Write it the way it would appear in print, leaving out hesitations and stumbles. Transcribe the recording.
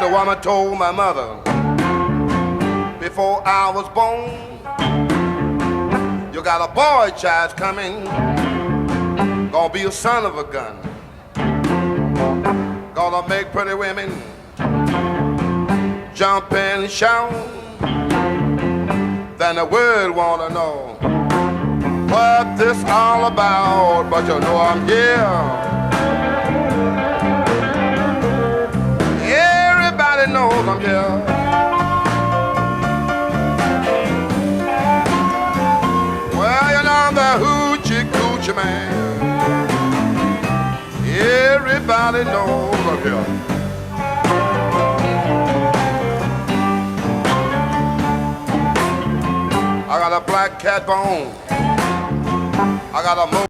the woman told my mother before I was born, you got a boy child coming, gonna be a son of a gun, gonna make pretty women jump and shout. Then the world wanna know what this all about, but you know I'm here. Everybody knows I'm here. Well, you know I'm the hoochie coochie man. Everybody knows I'm here. I got a black cat bone. I got a